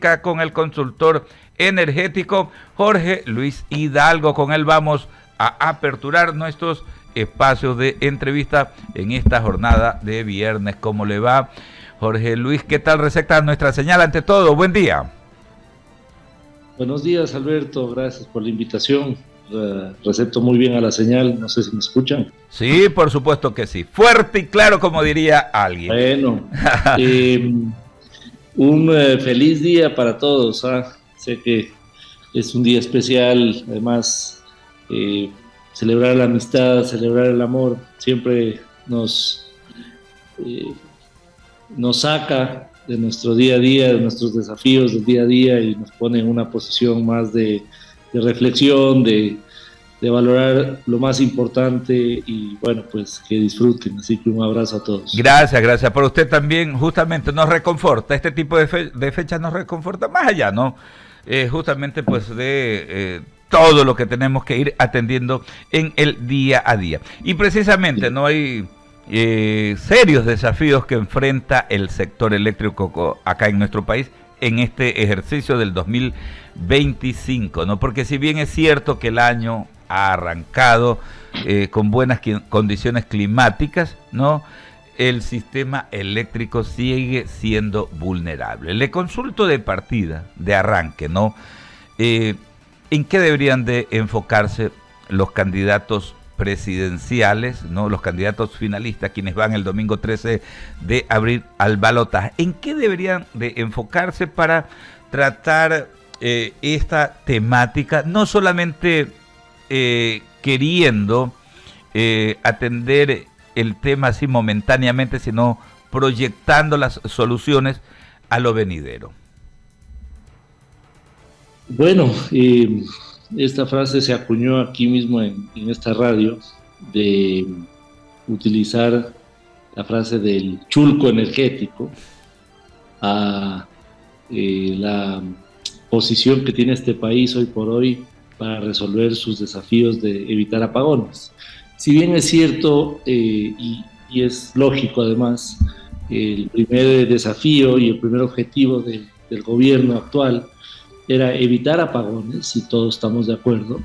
eléctrica con el consultor energético Jorge Luis Hidalgo. Con él vamos a aperturar nuestros espacios de entrevista en esta jornada de viernes. ¿Cómo le va, Jorge Luis? ¿Qué tal receta nuestra señal? Ante todo, buen día. Buenos días, Alberto, gracias por la invitación. Recepto muy bien a la señal, no sé si me escuchan. Sí, por supuesto que sí, fuerte y claro, como diría alguien. Bueno, un feliz día para todos. Sé que es un día especial, además celebrar la amistad, celebrar el amor, siempre nos saca de nuestro día a día, de nuestros desafíos del día a día y nos pone en una posición más de reflexión, de valorar lo más importante y bueno, pues que disfruten. Así que un abrazo a todos. Gracias. Por usted también justamente nos reconforta, este tipo de fechas nos reconforta más allá, ¿no? Justamente pues de todo lo que tenemos que ir atendiendo en el día a día. Y precisamente no hay serios desafíos que enfrenta el sector eléctrico acá en nuestro país en este ejercicio del 2025, ¿no? Porque si bien es cierto que el año ha arrancado con buenas condiciones climáticas, ¿no? El sistema eléctrico sigue siendo vulnerable. Le consulto de partida, de arranque, ¿no? ¿En qué deberían de enfocarse los candidatos presidenciales, ¿no? Los candidatos finalistas, quienes van el domingo 13 de abril al balotaje? ¿En qué deberían de enfocarse para tratar esta temática, no solamente queriendo atender el tema así momentáneamente, sino proyectando las soluciones a lo venidero? Bueno, esta frase se acuñó aquí mismo en esta radio, de utilizar la frase del chulco energético a la posición que tiene este país hoy por hoy para resolver sus desafíos de evitar apagones. Si bien es cierto y es lógico además, el primer desafío y el primer objetivo del gobierno actual era evitar apagones, y todos estamos de acuerdo.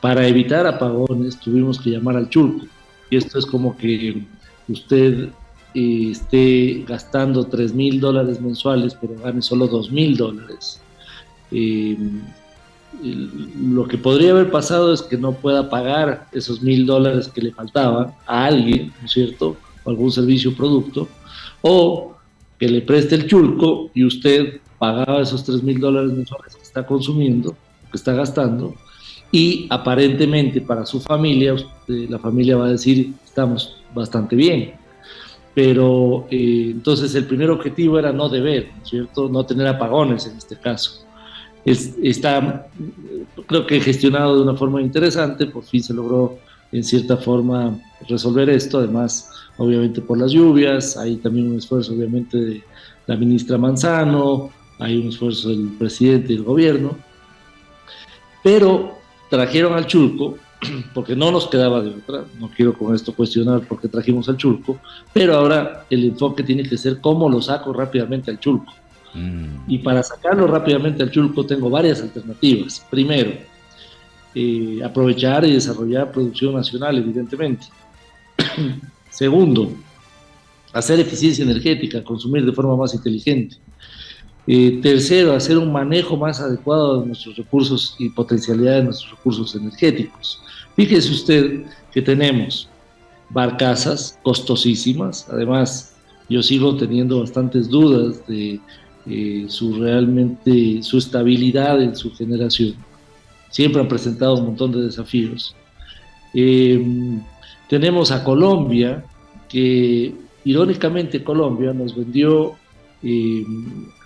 Para evitar apagones tuvimos que llamar al chulco, y esto es como que usted esté gastando $3,000 mensuales, pero gane solo $2,000. Lo que podría haber pasado es que no pueda pagar esos $1,000 que le faltaban a alguien, ¿no es cierto?, o algún servicio o producto, o que le preste el chulco y usted pagaba esos $3,000 mensuales que está consumiendo, que está gastando, y aparentemente para su familia, la familia va a decir, estamos bastante bien. Pero entonces el primer objetivo era no deber, ¿no es cierto?, no tener apagones en este caso. Está, creo que gestionado de una forma interesante, por fin se logró en cierta forma resolver esto, además obviamente por las lluvias, hay también un esfuerzo obviamente de la ministra Manzano, hay un esfuerzo del presidente y del gobierno, pero trajeron al chulco, porque no nos quedaba de otra, no quiero con esto cuestionar por qué trajimos al chulco, pero ahora el enfoque tiene que ser cómo lo saco rápidamente al chulco. Y para sacarlo rápidamente al chulco tengo varias alternativas. Primero, aprovechar y desarrollar producción nacional, evidentemente. Segundo, hacer eficiencia energética, consumir de forma más inteligente. Tercero, hacer un manejo más adecuado de nuestros recursos y potencialidad de nuestros recursos energéticos. Fíjese usted que tenemos barcazas costosísimas, además yo sigo teniendo bastantes dudas de su estabilidad en su generación. Siempre han presentado un montón de desafíos. Tenemos a Colombia, que irónicamente Colombia nos vendió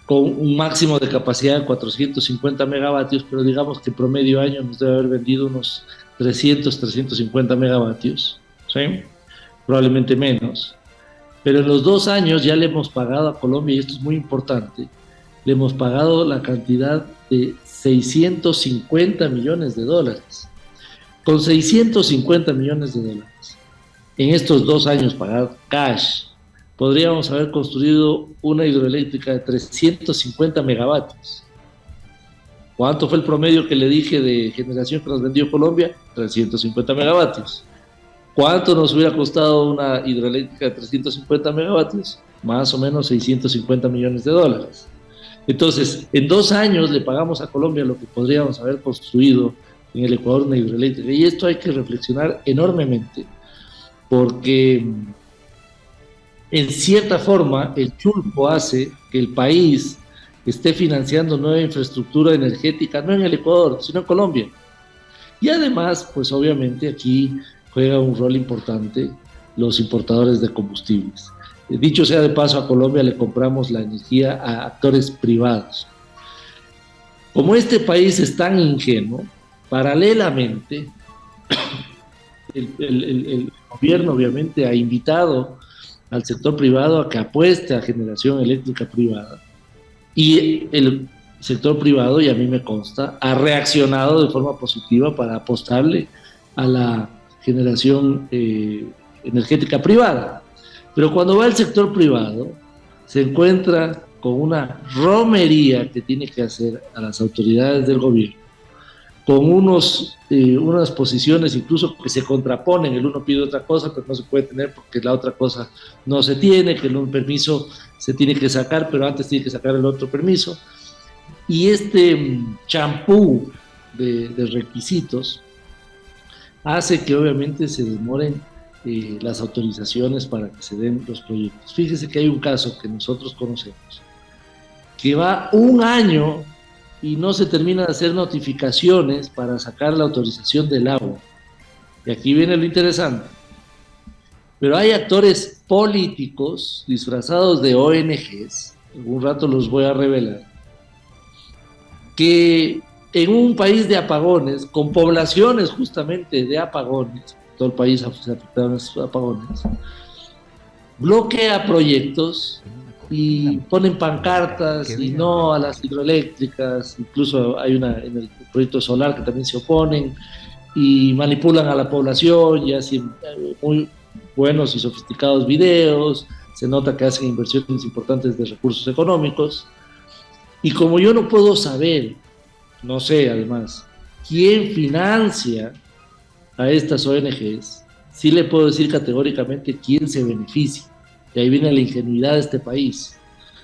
con un máximo de capacidad de 450 megavatios, pero digamos que promedio año nos debe haber vendido unos 300, 350 megavatios, ¿sí? Probablemente menos. Pero en los 2 años ya le hemos pagado a Colombia, y esto es muy importante, le hemos pagado la cantidad de $650 millones. Con $650 millones en estos 2 años pagados cash podríamos haber construido una hidroeléctrica de 350 megavatios. ¿Cuánto fue el promedio que le dije de generación que nos vendió Colombia? 350 megavatios. ¿Cuánto nos hubiera costado una hidroeléctrica de 350 megavatios? Más o menos 650 millones de dólares. Entonces, en 2 años le pagamos a Colombia lo que podríamos haber construido en el Ecuador una hidroeléctrica. Y esto hay que reflexionar enormemente, porque en cierta forma el chulpo hace que el país esté financiando nueva infraestructura energética, no en el Ecuador, sino en Colombia. Y además, pues obviamente aquí juega un rol importante los importadores de combustibles. Dicho sea de paso, a Colombia le compramos la energía a actores privados. Como este país es tan ingenuo, paralelamente el gobierno obviamente ha invitado al sector privado a que apueste a generación eléctrica privada, y el sector privado, y a mí me consta, ha reaccionado de forma positiva para apostarle a la generación energética privada. Pero cuando va el sector privado, se encuentra con una romería que tiene que hacer a las autoridades del gobierno, con unas posiciones incluso que se contraponen. El uno pide otra cosa, pero no se puede tener porque la otra cosa no se tiene, que un permiso se tiene que sacar, pero antes tiene que sacar el otro permiso. Y este champú de requisitos hace que obviamente se demoren las autorizaciones para que se den los proyectos. Fíjese que hay un caso que nosotros conocemos, que va 1 año y no se termina de hacer notificaciones para sacar la autorización del agua. Y aquí viene lo interesante. Pero hay actores políticos disfrazados de ONGs, en un rato los voy a revelar, que en un país de apagones, con poblaciones justamente de apagones, todo el país se afectado en esos apagones, bloquea proyectos y ponen pancartas y no a las hidroeléctricas. Incluso hay una en el proyecto solar que también se oponen, y manipulan a la población y hacen muy buenos y sofisticados videos. Se nota que hacen inversiones importantes de recursos económicos. Y como yo no puedo saber, no sé además, quién financia a estas ONGs, sí le puedo decir categóricamente quién se beneficia. Y ahí viene la ingenuidad de este país.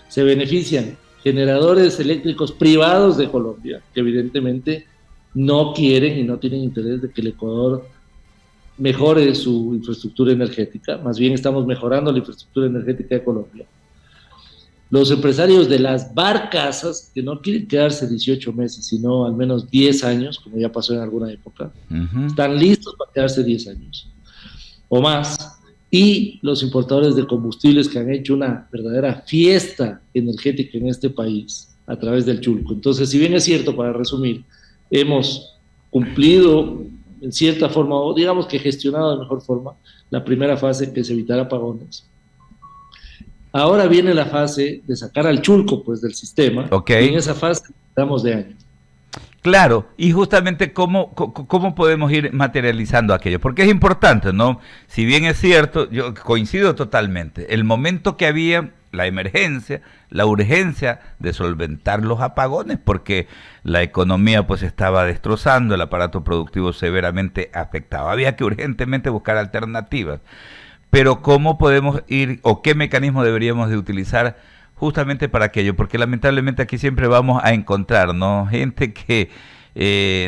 Se benefician generadores eléctricos privados de Colombia, que evidentemente no quieren y no tienen interés de que el Ecuador mejore su infraestructura energética. Más bien estamos mejorando la infraestructura energética de Colombia. Los empresarios de las barcazas, que no quieren quedarse 18 meses, sino al menos 10 años, como ya pasó en alguna época, están listos para quedarse 10 años o más. Y los importadores de combustibles, que han hecho una verdadera fiesta energética en este país a través del chulco. Entonces, si bien es cierto, para resumir, hemos cumplido en cierta forma, o digamos que gestionado de mejor forma, la primera fase, que es evitar apagones. Ahora viene la fase de sacar al chulco pues del sistema, y en esa fase estamos de años. Claro, y justamente cómo podemos ir materializando aquello, porque es importante, ¿no? Si bien es cierto, yo coincido totalmente, el momento que había la emergencia, la urgencia de solventar los apagones, porque la economía pues estaba destrozando, el aparato productivo severamente afectado, había que urgentemente buscar alternativas, pero cómo podemos ir, o qué mecanismo deberíamos de utilizar justamente para aquello, porque lamentablemente aquí siempre vamos a encontrar, ¿no?, gente que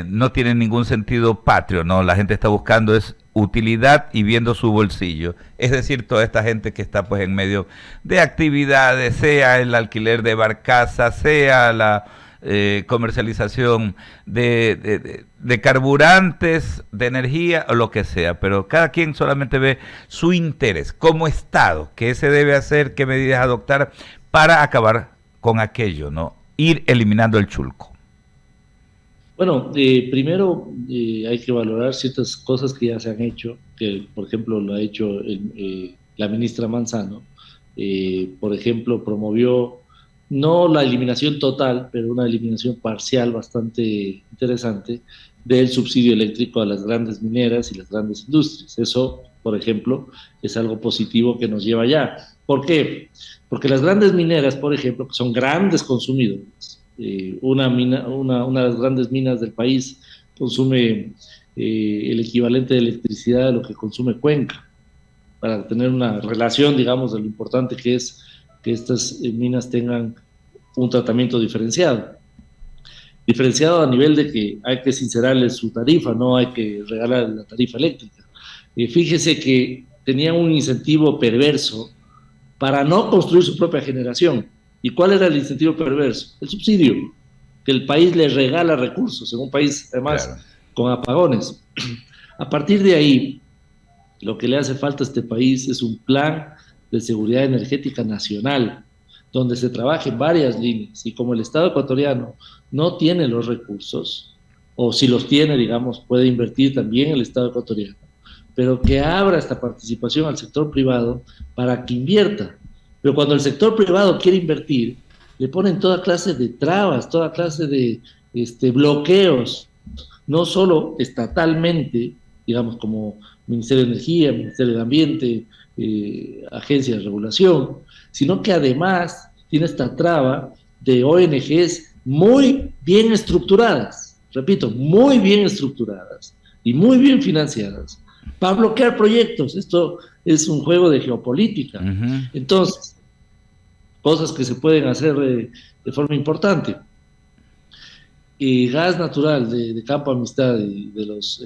no tiene ningún sentido patrio, ¿no? La gente está buscando es utilidad y viendo su bolsillo, es decir, toda esta gente que está pues en medio de actividades, sea el alquiler de barcazas, sea la comercialización de carburantes, de energía o lo que sea, pero cada quien solamente ve su interés como Estado, qué se debe hacer, qué medidas adoptar para acabar con aquello, ¿no? Ir eliminando el chulco. Bueno, primero hay que valorar ciertas cosas que ya se han hecho, que por ejemplo lo ha hecho la ministra Manzano. Por ejemplo, promovió no la eliminación total, pero una eliminación parcial bastante interesante del subsidio eléctrico a las grandes mineras y las grandes industrias. Eso, por ejemplo, es algo positivo que nos lleva ya ¿Por qué? Porque las grandes mineras, por ejemplo, que son grandes consumidores, una de las grandes minas del país consume el equivalente de electricidad de lo que consume Cuenca, para tener una relación, digamos, de lo importante que es que estas minas tengan un tratamiento diferenciado. Diferenciado a nivel de que hay que sincerarles su tarifa, no hay que regalar la tarifa eléctrica. Fíjese que tenían un incentivo perverso para no construir su propia generación. ¿Y cuál era el incentivo perverso? El subsidio, que el país les regala recursos, en un país además claro, con apagones. A partir de ahí, lo que le hace falta a este país es un plan de seguridad energética nacional, donde se trabaje en varias líneas, y como el Estado ecuatoriano no tiene los recursos, o si los tiene, digamos, puede invertir también el Estado ecuatoriano, pero que abra esta participación al sector privado para que invierta. Pero cuando el sector privado quiere invertir, le ponen toda clase de trabas, toda clase de bloqueos, no solo estatalmente, digamos, como Ministerio de Energía, Ministerio de Ambiente, Agencia de Regulación, sino que además tiene esta traba de ONGs muy bien estructuradas, repito, muy bien estructuradas y muy bien financiadas, para bloquear proyectos. Esto es un juego de geopolítica. Entonces, cosas que se pueden hacer de forma importante. Gas natural de Campo Amistad y de los...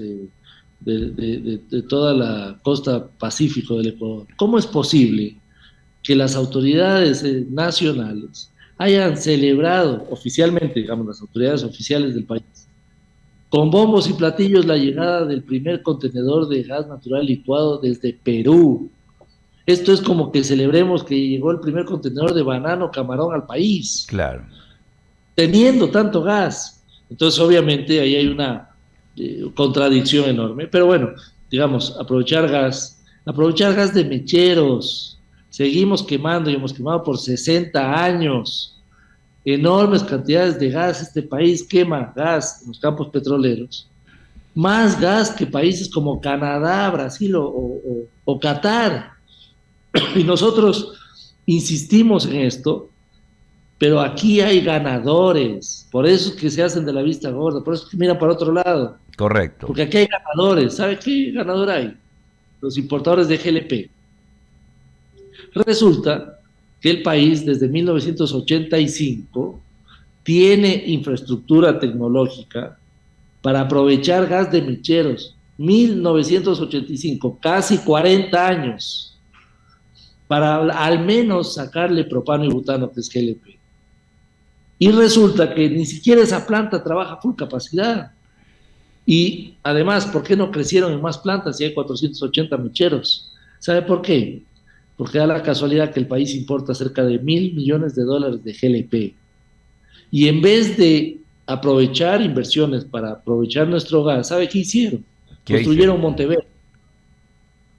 de toda la costa pacífico del Ecuador. ¿Cómo es posible que las autoridades nacionales hayan celebrado oficialmente, digamos, las autoridades oficiales del país, con bombos y platillos la llegada del primer contenedor de gas natural licuado desde Perú? Esto es como que celebremos que llegó el primer contenedor de banano camarón al país. Claro. Teniendo tanto gas. Entonces, obviamente, ahí hay una contradicción enorme, pero bueno, digamos, aprovechar gas de mecheros. Seguimos quemando y hemos quemado por 60 años enormes cantidades de gas. Este país quema gas en los campos petroleros, más gas que países como Canadá, Brasil o Qatar. Y nosotros insistimos en esto, pero aquí hay ganadores, por eso es que se hacen de la vista gorda, por eso es que miran para otro lado. Correcto. Porque aquí hay ganadores. ¿Sabe qué ganador hay? Los importadores de GLP. Resulta que el país desde 1985 tiene infraestructura tecnológica para aprovechar gas de mecheros. 1985, casi 40 años, para al menos sacarle propano y butano, que es GLP. Y resulta que ni siquiera esa planta trabaja full capacidad. Y además, ¿por qué no crecieron en más plantas si hay 480 mecheros? ¿Sabe por qué? Porque da la casualidad que el país importa cerca de $1.000 millones de GLP. Y en vez de aprovechar inversiones para aprovechar nuestro gas, ¿sabe qué hicieron? Construyeron Monteverde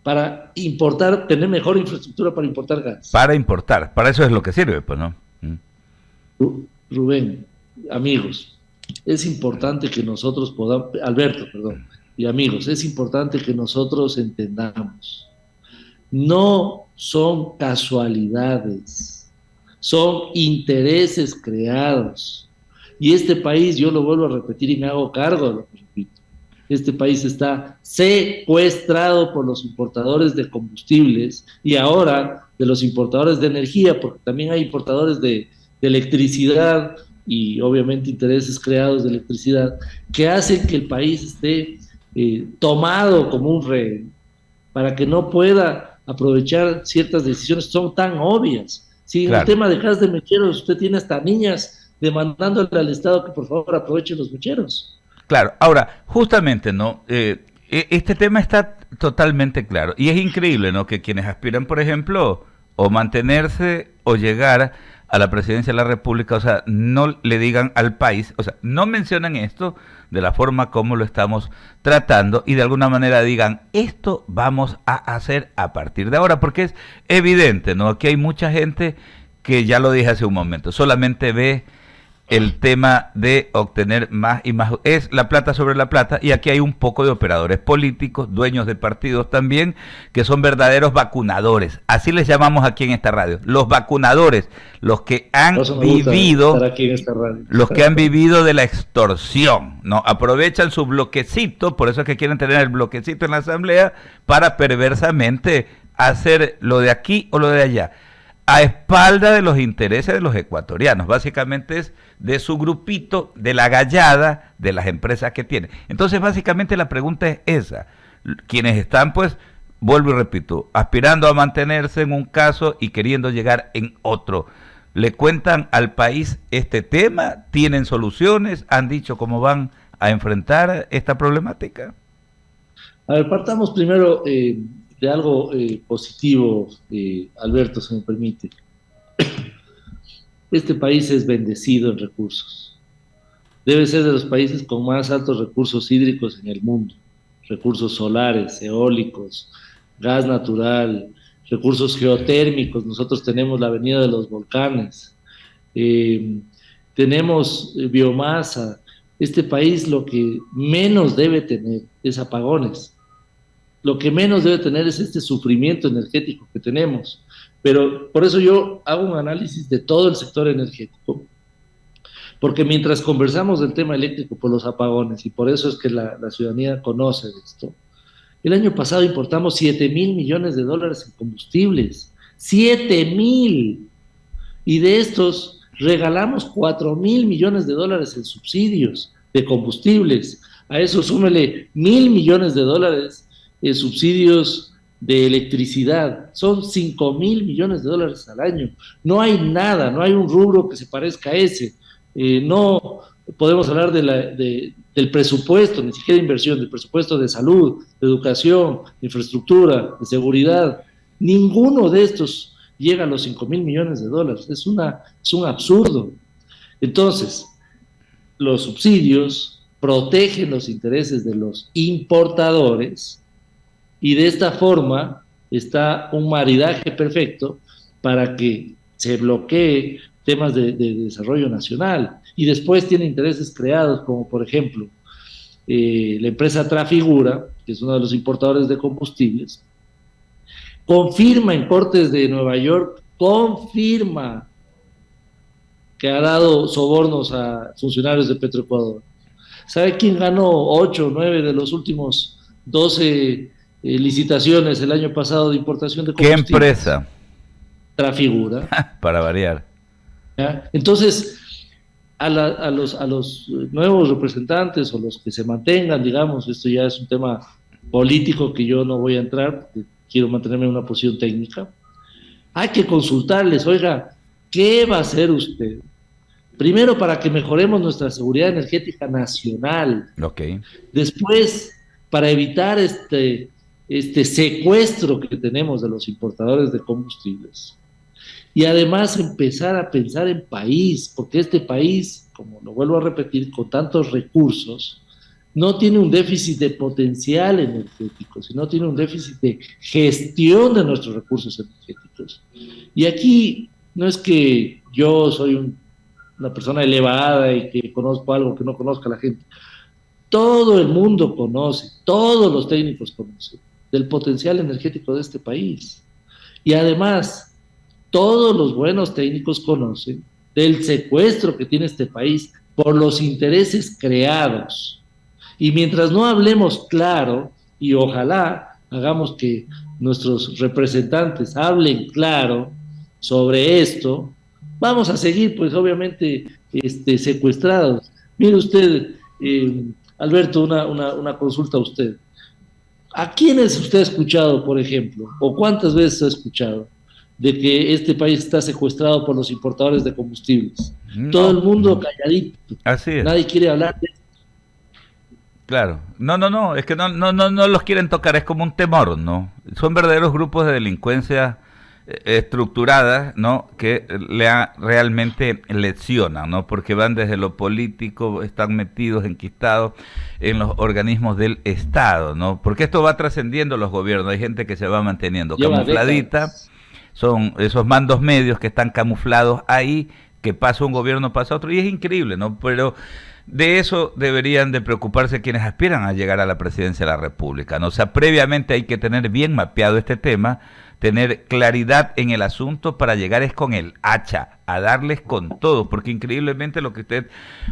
para importar, tener mejor infraestructura para importar gas. Para importar, para eso es lo que sirve, pues, ¿no? Rubén, amigos, es importante que nosotros podamos, Alberto, perdón, y amigos, es importante que nosotros entendamos, no son casualidades, son intereses creados. Y este país, yo lo vuelvo a repetir y me hago cargo de lo que repito, este país está secuestrado por los importadores de combustibles y ahora de los importadores de energía, porque también hay importadores de electricidad y obviamente intereses creados de electricidad que hacen que el país esté tomado como un rehén para que no pueda aprovechar ciertas decisiones que son tan obvias. Si en el tema de gas de mecheros usted tiene hasta niñas demandándole al Estado que por favor aproveche los mecheros. Claro, ahora, justamente, ¿no? Este tema está totalmente claro y es increíble, ¿no? Que quienes aspiran, por ejemplo, o mantenerse o llegar a la presidencia de la República, o sea, no le digan al país, o sea, no mencionan esto de la forma como lo estamos tratando y de alguna manera digan, esto vamos a hacer a partir de ahora, porque es evidente, ¿no? Aquí hay mucha gente que, ya lo dije hace un momento, solamente ve el tema de obtener más y más, es la plata sobre la plata, y aquí hay un poco de operadores políticos, dueños de partidos también, que son verdaderos vacunadores, así les llamamos aquí en esta radio, los vacunadores, los que han vivido, los que han vivido de la extorsión, ¿no? Aprovechan su bloquecito, por eso es que quieren tener el bloquecito en la asamblea, para perversamente hacer lo de aquí o lo de allá, a espalda de los intereses de los ecuatorianos, básicamente es de su grupito, de la gallada, de las empresas que tienen. Entonces, básicamente la pregunta es esa, quienes están, pues, vuelvo y repito, aspirando a mantenerse en un caso y queriendo llegar en otro, ¿le cuentan al país este tema? ¿Tienen soluciones? ¿Han dicho cómo van a enfrentar esta problemática? A ver, partamos primero de algo positivo, Alberto, se me permite. Este país es bendecido en recursos. Debe ser de los países con más altos recursos hídricos en el mundo. Recursos solares, eólicos, gas natural, recursos geotérmicos. Nosotros tenemos la avenida de los volcanes. Tenemos biomasa. Este país lo que menos debe tener es apagones. Lo que menos debe tener es este sufrimiento energético que tenemos. Pero por eso yo hago un análisis de todo el sector energético, porque mientras conversamos del tema eléctrico por los apagones, y por eso es que la ciudadanía conoce de esto, el año pasado importamos 7,000 millones de dólares en combustibles, 7,000, y de estos regalamos 4,000 millones de dólares en subsidios de combustibles. A eso súmele 1,000 millones de dólares en subsidios de electricidad, son 5,000 millones de dólares al año. No hay nada, no hay un rubro que se parezca a ese. No podemos hablar del presupuesto, ni siquiera de inversión, del presupuesto de salud, de educación, de infraestructura, de seguridad. Ninguno de estos llega a los 5,000 millones de dólares. Es un absurdo. Entonces, los subsidios protegen los intereses de los importadores, y de esta forma está un maridaje perfecto para que se bloquee temas de desarrollo nacional. Y después tiene intereses creados, como por ejemplo la empresa Trafigura, que es uno de los importadores de combustibles, confirma en cortes de Nueva York, confirma que ha dado sobornos a funcionarios de Petroecuador. ¿Sabe quién ganó 8 o 9 de los últimos 12 licitaciones el año pasado de importación de combustibles? ¿Qué empresa? Trafigura. Para variar. ¿Ya? Entonces, a los nuevos representantes o los que se mantengan, digamos, esto ya es un tema político que yo no voy a entrar, porque quiero mantenerme en una posición técnica, hay que consultarles, oiga, ¿qué va a hacer usted? Primero, para que mejoremos nuestra seguridad energética nacional. Okay. Después, para evitar este secuestro que tenemos de los importadores de combustibles. Y además empezar a pensar en país, porque este país, como lo vuelvo a repetir, con tantos recursos, no tiene un déficit de potencial energético, sino tiene un déficit de gestión de nuestros recursos energéticos. Y aquí no es que yo soy una persona elevada y que conozco algo que no conozca la gente. Todo el mundo conoce, todos los técnicos conocen del potencial energético de este país. Y además, todos los buenos técnicos conocen del secuestro que tiene este país por los intereses creados. Y mientras no hablemos claro, y ojalá hagamos que nuestros representantes hablen claro sobre esto, vamos a seguir, pues obviamente, secuestrados. Mire usted, Alberto, una consulta a usted. ¿A quiénes usted ha escuchado, por ejemplo, o cuántas veces ha escuchado de que este país está secuestrado por los importadores de combustibles? No. Todo el mundo calladito. Así es. Nadie quiere hablar de esto. Claro. No, es que no los quieren tocar, es como un temor, ¿no? Son verdaderos grupos de delincuencia estructuradas, ¿no? Que realmente lesionan, ¿no? Porque van desde lo político, están metidos, enquistados en los organismos del Estado, ¿no? Porque esto va trascendiendo los gobiernos, hay gente que se va manteniendo camufladita, son esos mandos medios que están camuflados ahí, que pasa un gobierno, pasa otro, y es increíble, ¿no? Pero de eso deberían de preocuparse quienes aspiran a llegar a la presidencia de la República, ¿no? O sea, previamente hay que tener bien mapeado este tema, tener claridad en el asunto para llegar es con el hacha, a darles con todo, porque increíblemente lo que usted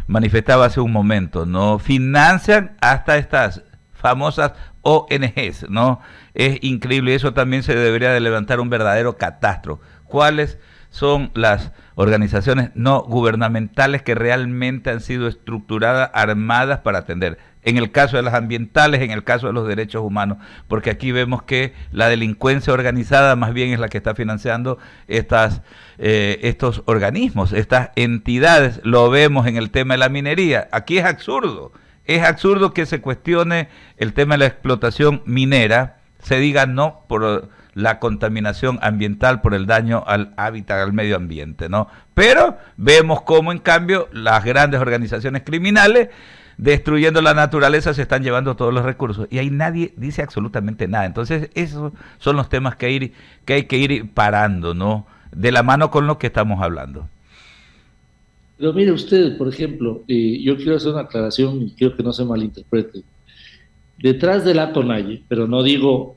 manifestaba hace un momento, ¿no? Financian hasta estas famosas ONGs, ¿no? Es increíble, eso también se debería de levantar un verdadero catastro. ¿Cuáles son las organizaciones no gubernamentales que realmente han sido estructuradas, armadas para atender? En el caso de las ambientales, en el caso de los derechos humanos, porque aquí vemos que la delincuencia organizada más bien es la que está financiando estos organismos, estas entidades. Lo vemos en el tema de la minería. Aquí es absurdo que se cuestione el tema de la explotación minera, se diga no por la contaminación ambiental, por el daño al hábitat, al medio ambiente, ¿no? Pero vemos cómo en cambio las grandes organizaciones criminales, destruyendo la naturaleza, se están llevando todos los recursos y ahí nadie dice absolutamente nada. Entonces esos son los temas que hay que ir parando, ¿no? De la mano con lo que estamos hablando. Pero mire usted, por ejemplo, yo quiero hacer una aclaración y quiero que no se malinterprete. Detrás de la CONAIE, pero no digo,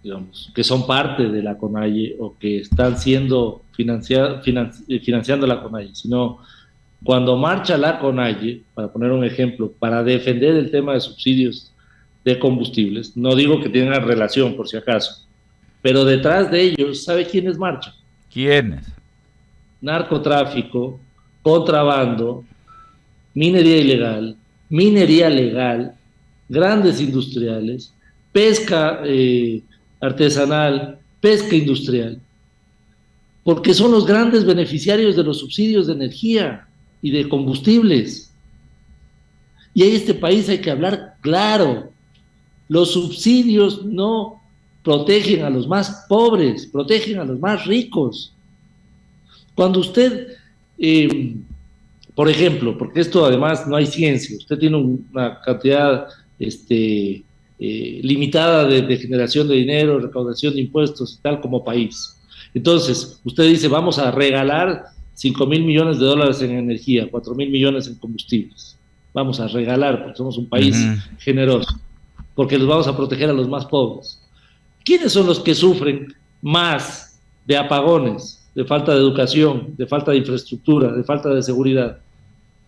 digamos, que son parte de la CONAIE o que están siendo financiando la CONAIE, sino cuando marcha la CONAIE, para poner un ejemplo, para defender el tema de subsidios de combustibles, no digo que tengan relación por si acaso, pero detrás de ellos, ¿sabe quiénes marchan? ¿Quiénes? Narcotráfico, contrabando, minería ilegal, minería legal, grandes industriales, pesca artesanal, pesca industrial, porque son los grandes beneficiarios de los subsidios de energía y de combustibles. Y en este país hay que hablar claro. Los subsidios no protegen a los más pobres, protegen a los más ricos. Cuando usted, por ejemplo, porque esto además no hay ciencia, usted tiene una cantidad limitada de generación de dinero, recaudación de impuestos y tal como país. Entonces, usted dice, vamos a regalar 5,000 millones de dólares en energía, 4,000 millones en combustibles. Vamos a regalar, porque somos un país generoso, porque los vamos a proteger a los más pobres. ¿Quiénes son los que sufren más de apagones, de falta de educación, de falta de infraestructura, de falta de seguridad?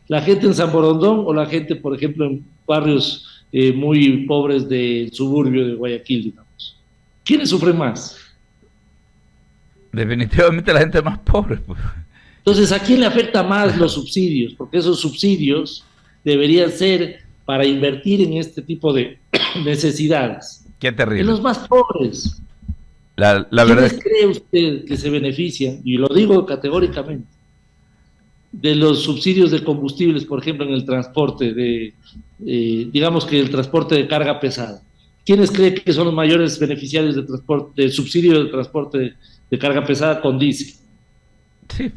¿La gente en San Borondón o la gente, por ejemplo, en barrios muy pobres del suburbio de Guayaquil, digamos? ¿Quiénes sufren más? Definitivamente la gente más pobre, pues. Entonces, ¿a quién le afecta más los subsidios? Porque esos subsidios deberían ser para invertir en este tipo de necesidades. Qué terrible. En los más pobres. La verdad es... ¿Cree usted que se benefician? Y lo digo categóricamente. De los subsidios de combustibles, por ejemplo, en el transporte digamos que el transporte de carga pesada. ¿Quiénes creen que son los mayores beneficiarios de transporte, del subsidio de transporte de carga pesada con diésel? Sí,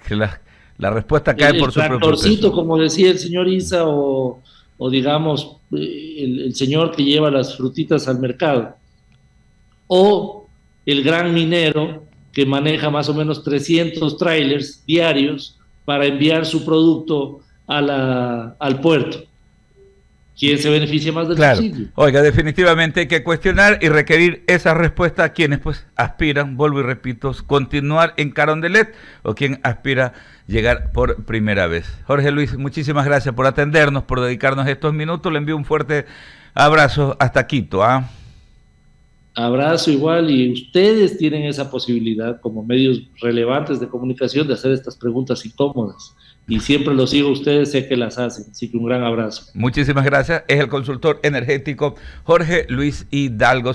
que la respuesta cae por su propio peso. El tractorcito, como decía el señor Isa, o digamos, el señor que lleva las frutitas al mercado. O el gran minero que maneja más o menos 300 trailers diarios para enviar su producto al puerto. ¿Quién se beneficia más del subsidio? Oiga, definitivamente hay que cuestionar y requerir esa respuesta a quienes pues aspiran, vuelvo y repito, continuar en Carondelet o quien aspira llegar por primera vez. Jorge Luis, muchísimas gracias por atendernos, por dedicarnos estos minutos. Le envío un fuerte abrazo hasta Quito. Abrazo igual, y ustedes tienen esa posibilidad como medios relevantes de comunicación de hacer estas preguntas incómodas. Y siempre los sigo a ustedes, sé que las hacen, así que un gran abrazo. Muchísimas gracias. Es el consultor energético Jorge Luis Hidalgo.